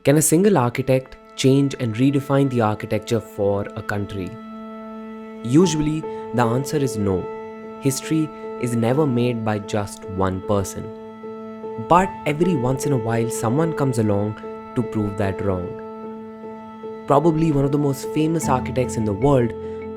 Can a single architect change and redefine the architecture for a country? Usually, the answer is no. History is never made by just one person. But every once in a while, someone comes along to prove that wrong. Probably one of the most famous architects in the world,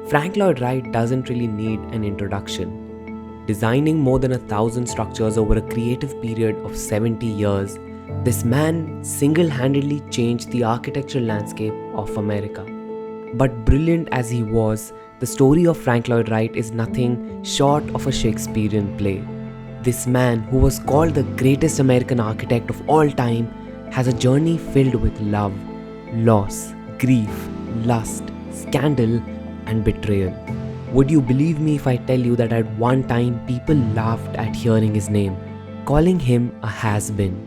Frank Lloyd Wright doesn't really need an introduction. Designing more than 1,000 structures over a creative period of 70 years, this man single-handedly changed the architectural landscape of America. But brilliant as he was, the story of Frank Lloyd Wright is nothing short of a Shakesperean play. This man, who was called the greatest American architect of all time, has a journey filled with love, loss, grief, lust, scandal, and betrayal. Would you believe me if I tell you that at one time people laughed at hearing his name, calling him a has-been?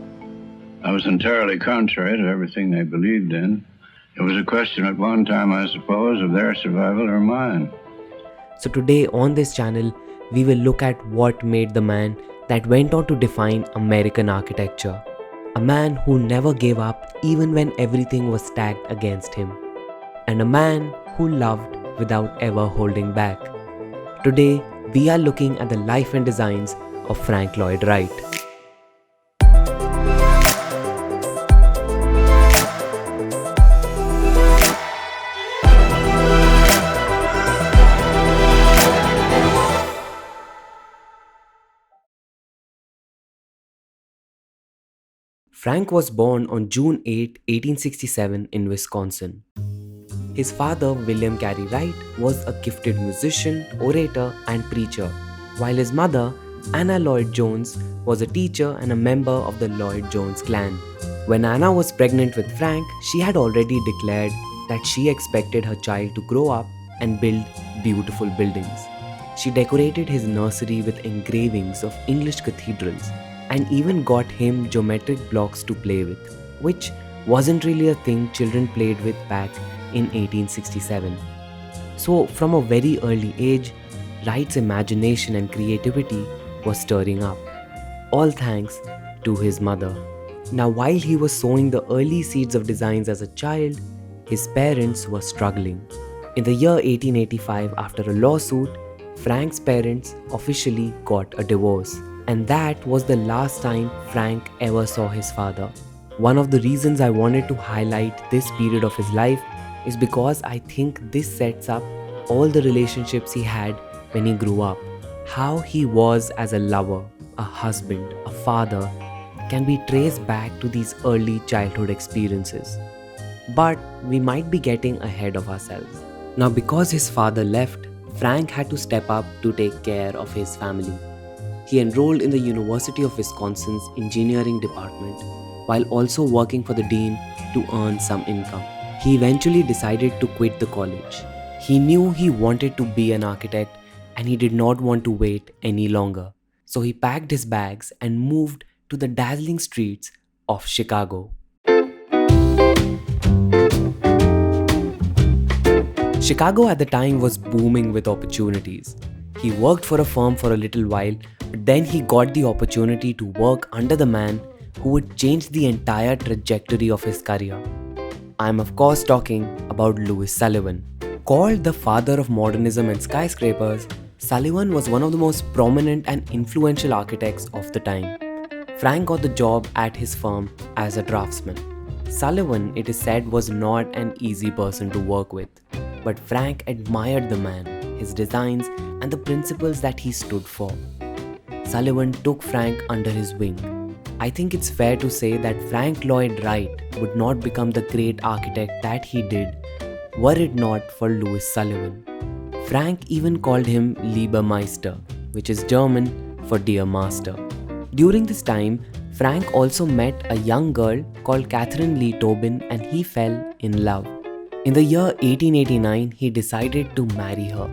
I was entirely contrary to everything they believed in. It was a question at one time, I suppose, of their survival or mine. So today on this channel, we will look at what made the man that went on to define American architecture. A man who never gave up even when everything was stacked against him. And a man who loved without ever holding back. Today, we are looking at the life and designs of Frank Lloyd Wright. Frank was born on June 8, 1867 in Wisconsin. His father, William Carey Wright, was a gifted musician, orator, and preacher, while his mother, Anna Lloyd Jones, was a teacher and a member of the Lloyd Jones clan. When Anna was pregnant with Frank, she had already declared that she expected her child to grow up and build beautiful buildings. She decorated his nursery with engravings of English cathedrals and even got him geometric blocks to play with, which wasn't really a thing children played with back in 1867. So from a very early age, Wright's imagination and creativity was stirring up, all thanks to his mother. Now while he was sowing the early seeds of designs as a child, his parents were struggling. In the year 1885, after a lawsuit, Frank's parents officially got a divorce. And that was the last time Frank ever saw his father. One of the reasons I wanted to highlight this period of his life is because I think this sets up all the relationships he had when he grew up. How he was as a lover, a husband, a father can be traced back to these early childhood experiences. But we might be getting ahead of ourselves. Now because his father left, Frank had to step up to take care of his family. He enrolled in the University of Wisconsin's engineering department while also working for the dean to earn some income. He eventually decided to quit the college. He knew he wanted to be an architect and he did not want to wait any longer. So he packed his bags and moved to the dazzling streets of Chicago. Chicago at the time was booming with opportunities. He worked for a firm for a little while, but then he got the opportunity to work under the man who would change the entire trajectory of his career. I'm of course talking about Louis Sullivan. Called the father of modernism and skyscrapers, Sullivan was one of the most prominent and influential architects of the time. Frank got the job at his firm as a draftsman. Sullivan, it is said, was not an easy person to work with, but Frank admired the man, his designs, and the principles that he stood for. Sullivan took Frank under his wing. I think it's fair to say that Frank Lloyd Wright would not become the great architect that he did were it not for Louis Sullivan. Frank even called him Lieber Meister, which is German for dear master. During this time, Frank also met a young girl called Catherine Lee Tobin and he fell in love. In the year 1889, he decided to marry her.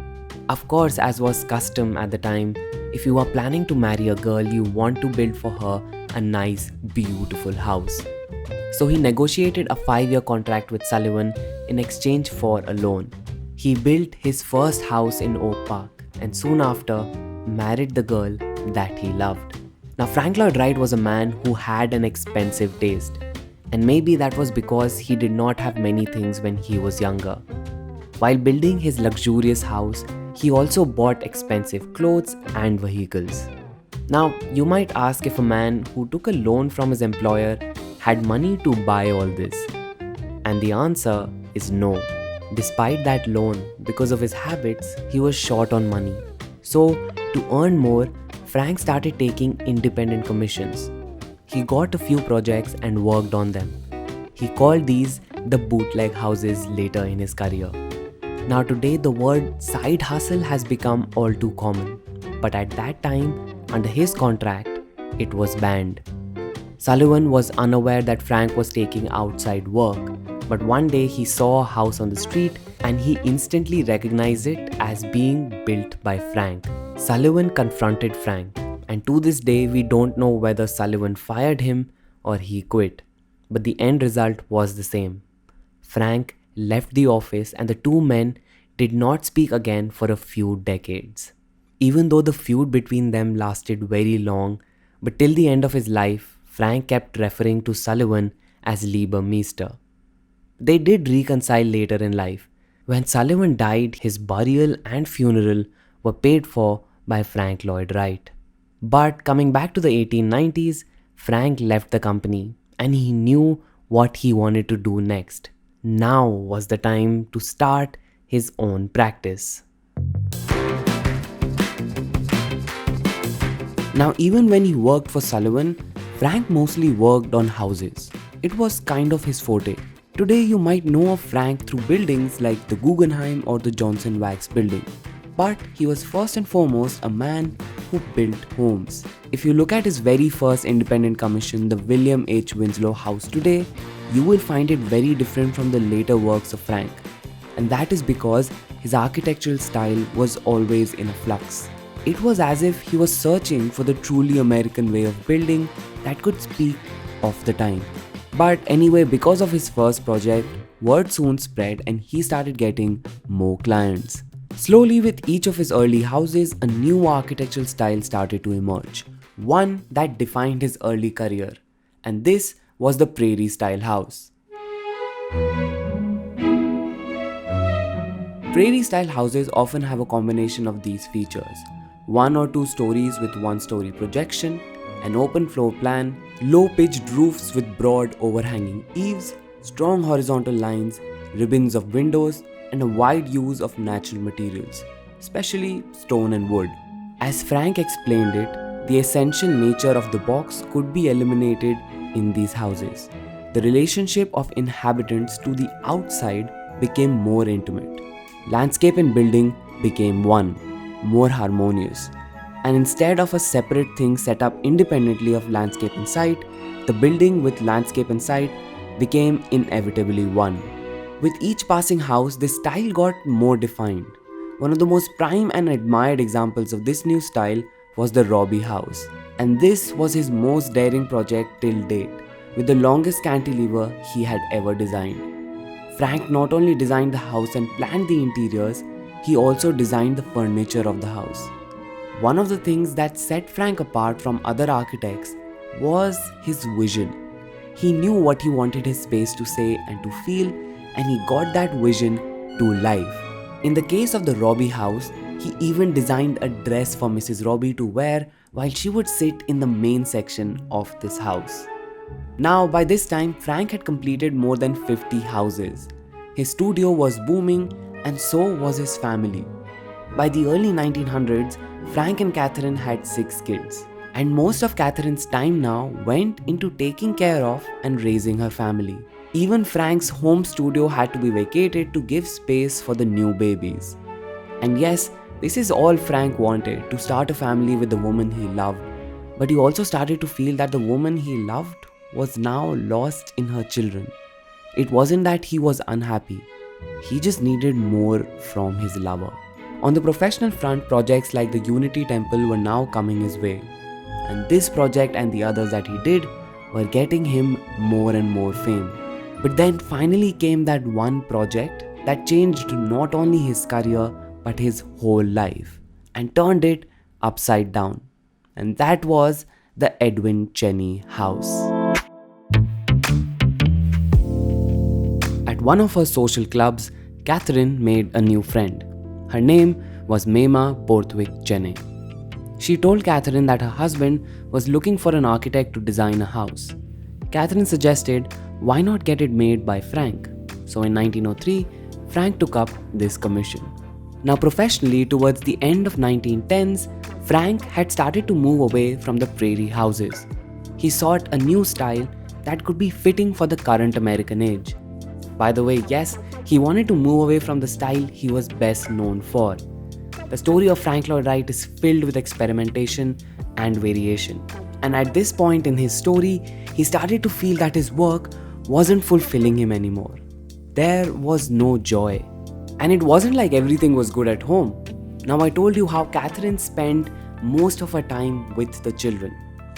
Of course, as was custom at the time, if you are planning to marry a girl, you want to build for her a nice, beautiful house. So he negotiated a 5-year contract with Sullivan in exchange for a loan. He built his first house in Oak Park and soon after married the girl that he loved. Now Frank Lloyd Wright was a man who had an expensive taste. And maybe that was because he did not have many things when he was younger. While building his luxurious house, he also bought expensive clothes and vehicles. Now, you might ask if a man who took a loan from his employer had money to buy all this. And the answer is no. Despite that loan, because of his habits, he was short on money. So, to earn more, Frank started taking independent commissions. He got a few projects and worked on them. He called these the bootleg houses later in his career. Now, today, the word side hustle has become all too common. But at that time, under his contract, it was banned. Sullivan was unaware that Frank was taking outside work, but one day he saw a house on the street and he instantly recognized it as being built by Frank. Sullivan confronted Frank, and to this day we don't know whether Sullivan fired him or he quit, but the end result was the same. Frank left the office and the two men did not speak again for a few decades. Even though the feud between them lasted very long, but till the end of his life, Frank kept referring to Sullivan as Lieber Meister. They did reconcile later in life. When Sullivan died, his burial and funeral were paid for by Frank Lloyd Wright. But coming back to the 1890s, Frank left the company and he knew what he wanted to do next. Now was the time to start his own practice. Now, even when he worked for Sullivan, Frank mostly worked on houses. It was kind of his forte. Today, you might know of Frank through buildings like the Guggenheim or the Johnson Wax building. But he was first and foremost a man who built homes. If you look at his very first independent commission, the William H. Winslow House today, you will find it very different from the later works of Frank. And that is because his architectural style was always in a flux. It was as if he was searching for the truly American way of building that could speak of the time. But anyway, because of his first project, word soon spread and he started getting more clients. Slowly, with each of his early houses, a new architectural style started to emerge, one that defined his early career. And this was the Prairie style house. Prairie style houses often have a combination of these features: one or two stories with one-story projection, an open floor plan, low-pitched roofs with broad overhanging eaves, strong horizontal lines, ribbons of windows, and a wide use of natural materials, especially stone and wood. As Frank explained it, the essential nature of the box could be eliminated in these houses. The relationship of inhabitants to the outside became more intimate. Landscape and building became one, more harmonious. And instead of a separate thing set up independently of landscape and site, the building with landscape and site became inevitably one. With each passing house, this style got more defined. One of the most prime and admired examples of this new style was the Robbie House. And this was his most daring project till date, with the longest cantilever he had ever designed. Frank not only designed the house and planned the interiors, he also designed the furniture of the house. One of the things that set Frank apart from other architects was his vision. He knew what he wanted his space to say and to feel, and he got that vision to life. In the case of the Robbie house, he even designed a dress for Mrs. Robbie to wear while she would sit in the main section of this house. Now, by this time, Frank had completed more than 50 houses. His studio was booming, and so was his family. By the early 1900s, Frank and Catherine had 6 kids, and most of Catherine's time now went into taking care of and raising her family. Even Frank's home studio had to be vacated to give space for the new babies. And yes, this is all Frank wanted, to start a family with the woman he loved. But he also started to feel that the woman he loved was now lost in her children. It wasn't that he was unhappy. He just needed more from his lover. On the professional front, projects like the Unity Temple were now coming his way. And this project and the others that he did were getting him more and more fame. But then finally came that one project that changed not only his career but his whole life and turned it upside down. And that was the Edwin Cheney house. At one of her social clubs, Catherine made a new friend. Her name was Mema Borthwick Jenne. She told Catherine that her husband was looking for an architect to design a house. Catherine suggested, why not get it made by Frank? So in 1903, Frank took up this commission. Now professionally, towards the end of 1910s, Frank had started to move away from the prairie houses. He sought a new style that could be fitting for the current American age. By the way, yes, he wanted to move away from the style he was best known for. The story of Frank Lloyd Wright is filled with experimentation and variation. And at this point in his story, he started to feel that his work wasn't fulfilling him anymore. There was no joy. And it wasn't like everything was good at home. Now I told you how Catherine spent most of her time with the children.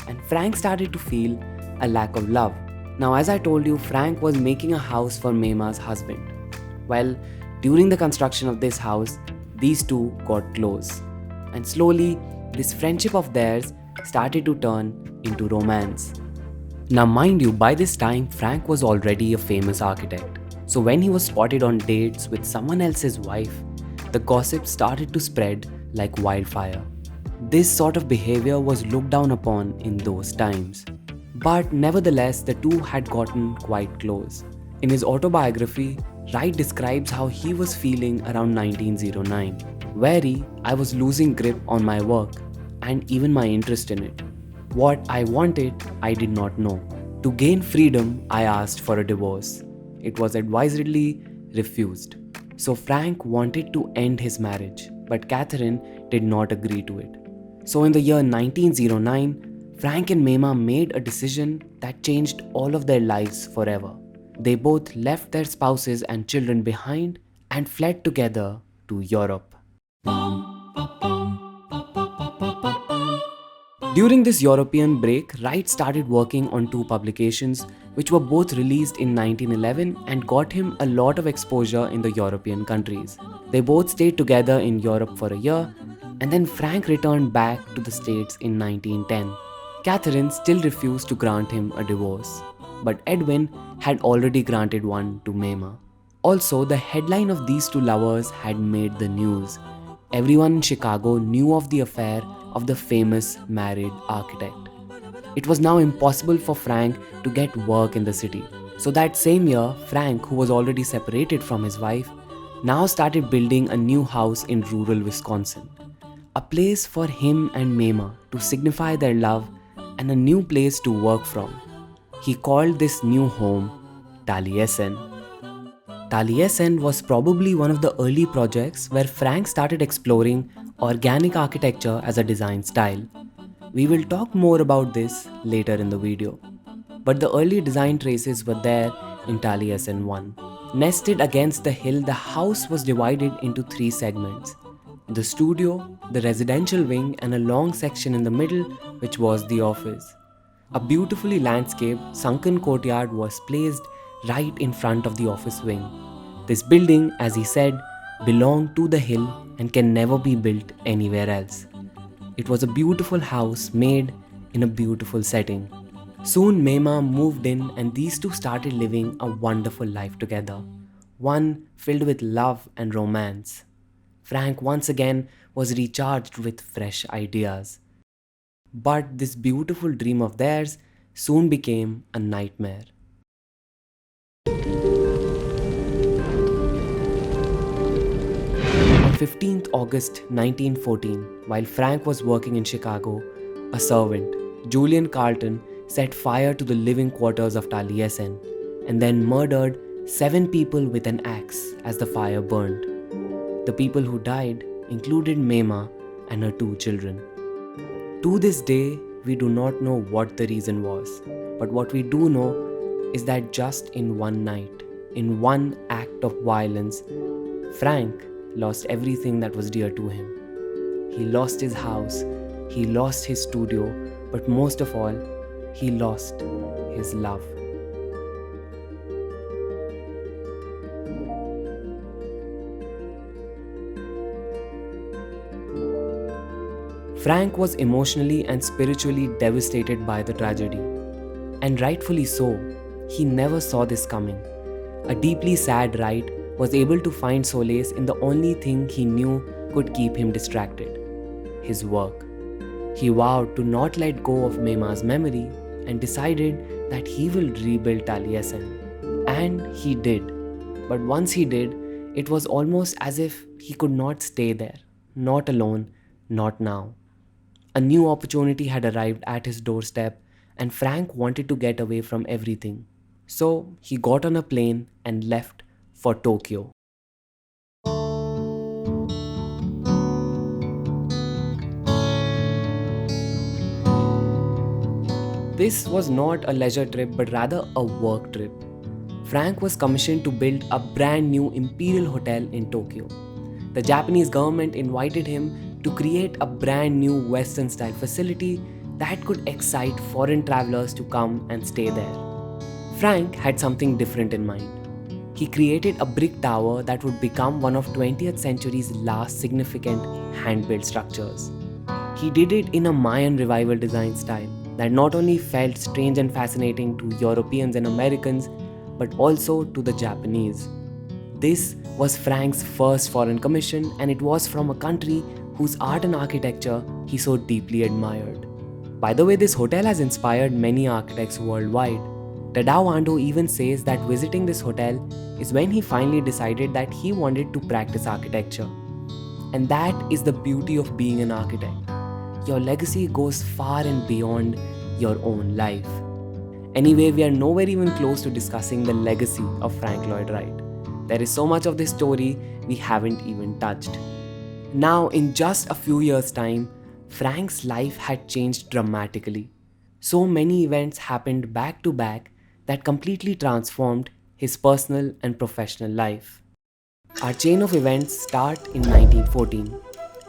And Frank started to feel a lack of love. Now as I told you, Frank was making a house for Mema's husband. Well, during the construction of this house, these two got close. And slowly, this friendship of theirs started to turn into romance. Now mind you, by this time, Frank was already a famous architect. So when he was spotted on dates with someone else's wife, the gossip started to spread like wildfire. This sort of behavior was looked down upon in those times. But nevertheless, the two had gotten quite close. In his autobiography, Wright describes how he was feeling around 1909. Wary, I was losing grip on my work and even my interest in it. What I wanted, I did not know. To gain freedom, I asked for a divorce. It was advisedly refused. So Frank wanted to end his marriage, but Catherine did not agree to it. So in the year 1909, Frank and Mema made a decision that changed all of their lives forever. They both left their spouses and children behind and fled together to Europe. During this European break, Wright started working on two publications which were both released in 1911 and got him a lot of exposure in the European countries. They both stayed together in Europe for a year, and then Frank returned back to the States in 1910. Catherine still refused to grant him a divorce, but Edwin had already granted one to Mema. Also, the headline of these two lovers had made the news. Everyone in Chicago knew of the affair of the famous married architect. It was now impossible for Frank to get work in the city. So that same year, Frank, who was already separated from his wife, now started building a new house in rural Wisconsin. A place for him and Mema to signify their love and a new place to work from. He called this new home Taliesin. Taliesin was probably one of the early projects where Frank started exploring organic architecture as a design style. We will talk more about this later in the video. But the early design traces were there in Taliesin 1. Nested against the hill, the house was divided into 3 segments: the studio, the residential wing, and a long section in the middle, which was the office. A beautifully landscaped, sunken courtyard was placed right in front of the office wing. This building, as he said, belonged to the hill and can never be built anywhere else. It was a beautiful house made in a beautiful setting. Soon Mema moved in and these two started living a wonderful life together, one filled with love and romance. Frank once again was recharged with fresh ideas. But this beautiful dream of theirs soon became a nightmare. On 15th August 1914, while Frank was working in Chicago, a servant, Julian Carlton, set fire to the living quarters of Taliesin and then murdered 7 people with an axe as the fire burned. The people who died included Mema and her 2 children. To this day, we do not know what the reason was, but what we do know is that just in one night, in one act of violence, Frank lost everything that was dear to him. He lost his house, he lost his studio, but most of all, he lost his love. Frank was emotionally and spiritually devastated by the tragedy. And rightfully so, he never saw this coming. A deeply sad Wright was able to find solace in the only thing he knew could keep him distracted: his work. He vowed to not let go of Mema's memory and decided that he will rebuild Taliesin. And he did. But once he did, it was almost as if he could not stay there. Not alone, not now. A new opportunity had arrived at his doorstep, and Frank wanted to get away from everything. So he got on a plane and left for Tokyo. This was not a leisure trip but rather a work trip. Frank was commissioned to build a brand new imperial hotel in Tokyo. The Japanese government invited him to create a brand new Western style facility that could excite foreign travelers to come and stay there. Frank had something different in mind. He created a brick tower that would become one of 20th century's last significant hand-built structures. He did it in a Mayan revival design style that not only felt strange and fascinating to Europeans and Americans, but also to the Japanese. This was Frank's first foreign commission, and it was from a country whose art and architecture he so deeply admired. By the way, this hotel has inspired many architects worldwide. Tadao Ando even says that visiting this hotel is when he finally decided that he wanted to practice architecture. And that is the beauty of being an architect. Your legacy goes far and beyond your own life. Anyway, we are nowhere even close to discussing the legacy of Frank Lloyd Wright. There is so much of this story we haven't even touched. Now, in just a few years' time, Frank's life had changed dramatically. So many events happened back to back that completely transformed his personal and professional life. Our chain of events start in 1914.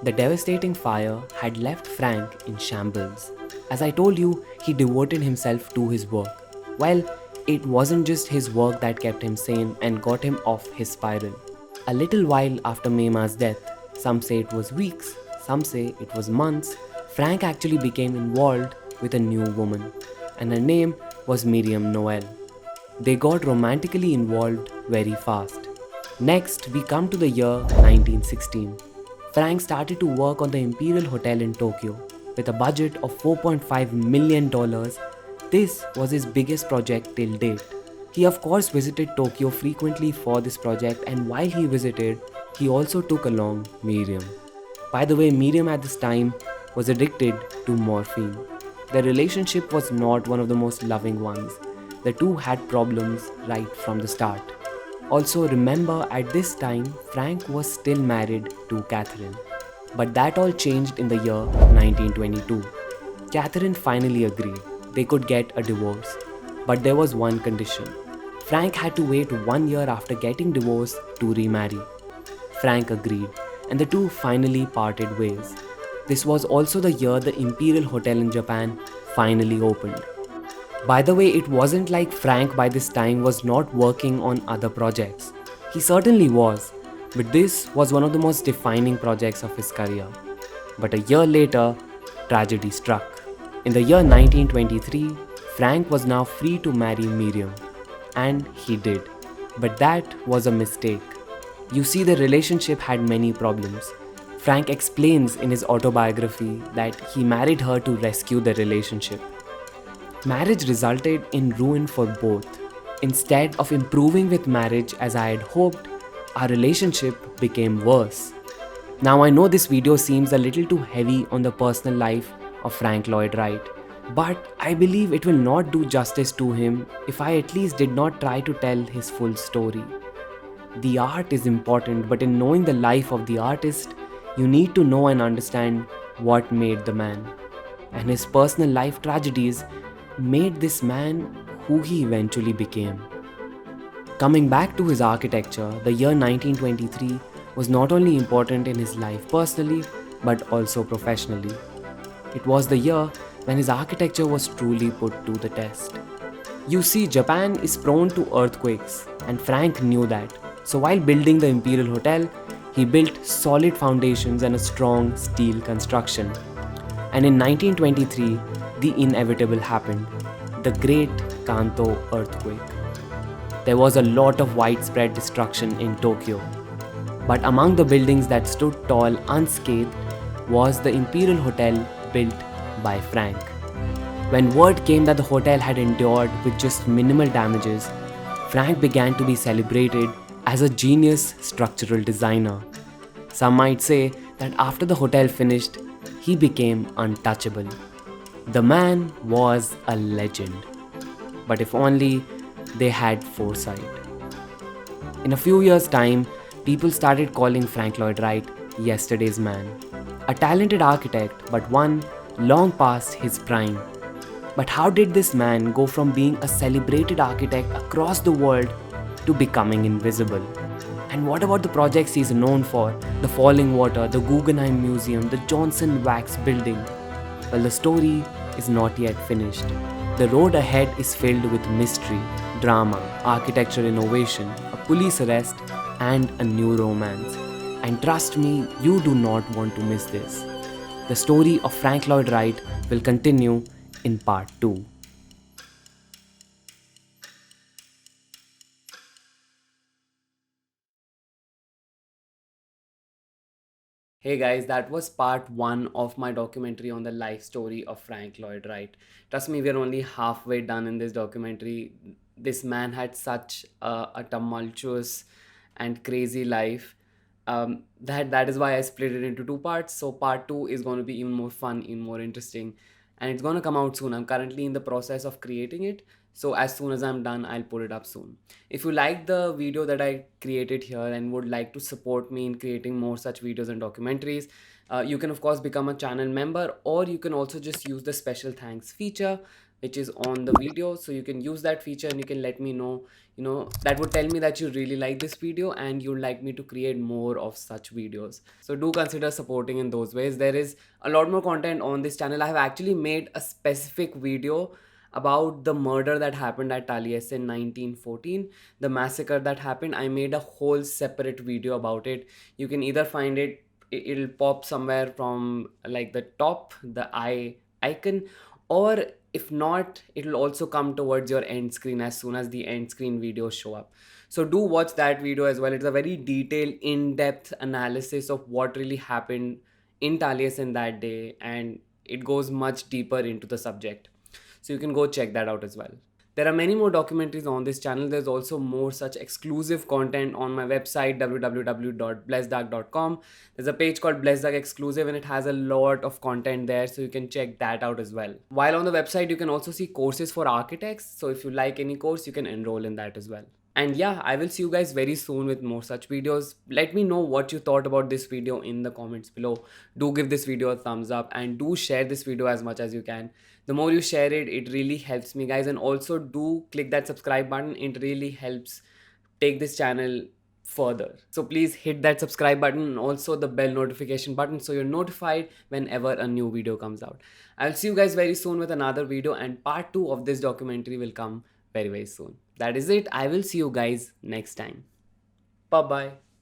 The devastating fire had left Frank in shambles. As I told you, he devoted himself to his work. Well, it wasn't just his work that kept him sane and got him off his spiral. A little while after Mema's death, some say it was weeks, some say it was months, Frank actually became involved with a new woman, and her name was Miriam Noel. They got romantically involved very fast. Next, we come to the year 1916. Frank started to work on the Imperial Hotel in Tokyo. With a budget of $4.5 million, this was his biggest project till date. He of course visited Tokyo frequently for this project, and while he visited, he also took along Miriam. By the way, Miriam at this time was addicted to morphine. Their relationship was not one of the most loving ones. The two had problems right from the start. Also, remember, at this time, Frank was still married to Catherine. But that all changed in the year 1922. Catherine finally agreed they could get a divorce. But there was one condition. Frank had to wait 1 year after getting divorced to remarry. Frank agreed, and the two finally parted ways. This was also the year the Imperial Hotel in Japan finally opened. By the way, it wasn't like Frank by this time was not working on other projects. He certainly was, but this was one of the most defining projects of his career. But a year later, tragedy struck. In the year 1923, Frank was now free to marry Miriam. And he did. But that was a mistake. You see, the relationship had many problems. Frank explains in his autobiography that he married her to rescue the relationship. Marriage resulted in ruin for both. Instead of improving with marriage as I had hoped, our relationship became worse. Now I know this video seems a little too heavy on the personal life of Frank Lloyd Wright, but I believe it will not do justice to him if I at least did not try to tell his full story. The art is important, but in knowing the life of the artist, you need to know and understand what made the man. And his personal life tragedies made this man who he eventually became. Coming back to his architecture, the year 1923 was not only important in his life personally, but also professionally. It was the year when his architecture was truly put to the test. You see, Japan is prone to earthquakes, and Frank knew that. So while building the Imperial Hotel, he built solid foundations and a strong steel construction. And in 1923, the inevitable happened, the Great Kanto earthquake. there was a lot of widespread destruction in Tokyo. But among the buildings that stood tall unscathed was the Imperial Hotel built by Frank. When word came that the hotel had endured with just minimal damages, Frank began to be celebrated as a genius structural designer. Some might say that after the hotel finished, he became untouchable. The man was a legend. But if only they had foresight. In a few years' time, people started calling Frank Lloyd Wright yesterday's man. A talented architect, but one long past his prime. But how did this man go from being a celebrated architect across the world to becoming invisible? And what about the projects he's known for? The Falling Water, the Guggenheim Museum, the Johnson Wax Building? Well, the story is not yet finished. The road ahead is filled with mystery, drama, architectural innovation, a police arrest, and a new romance. And trust me, you do not want to miss this. The story of Frank Lloyd Wright will continue in part 2. Hey guys, that was part 1 of my documentary on the life story of Frank Lloyd Wright. Trust me, we're only halfway done in this documentary. This man had such a tumultuous and crazy life. That is why I split it into 2 parts. So part 2 is going to be even more fun, even more interesting, and it's going to come out soon. I'm currently in the process of creating it. So as soon as I'm done, I'll put it up soon. If you like the video that I created here and would like to support me in creating more such videos and documentaries, you can of course become a channel member, or you can also just use the special thanks feature which is on the video. So you can use that feature and you can let me know, that would tell me that you really like this video and you'd like me to create more of such videos. So do consider supporting in those ways. There is a lot more content on this channel. I have actually made a specific video about the murder that happened at Taliesin in 1914, the massacre that happened. I made a whole separate video about it. You can either find it, it'll pop somewhere from like the top, the icon, or if not, it'll also come towards your end screen as soon as the end screen videos show up. So do watch that video as well. It's a very detailed, in-depth analysis of what really happened in Taliesin that day, and it goes much deeper into the subject. So you can go check that out as well. There are many more documentaries on this channel. There's also more such exclusive content on my website www.blessedarch.com. There's a page called BlessedArch Exclusive and it has a lot of content there, so you can check that out as well. While on the website, you can also see courses for architects. So if you like any course, you can enroll in that as well. And yeah, I will see you guys very soon with more such videos. Let me know what you thought about this video in the comments below. Do give this video a thumbs up and do share this video as much as you can. The more you share it, it really helps me, guys. And also do click that subscribe button. It really helps take this channel further. So please hit that subscribe button and also the bell notification button so you're notified whenever a new video comes out. I'll see you guys very soon with another video, and part 2 of this documentary will come very soon. That is it. I will see you guys next time. Bye bye.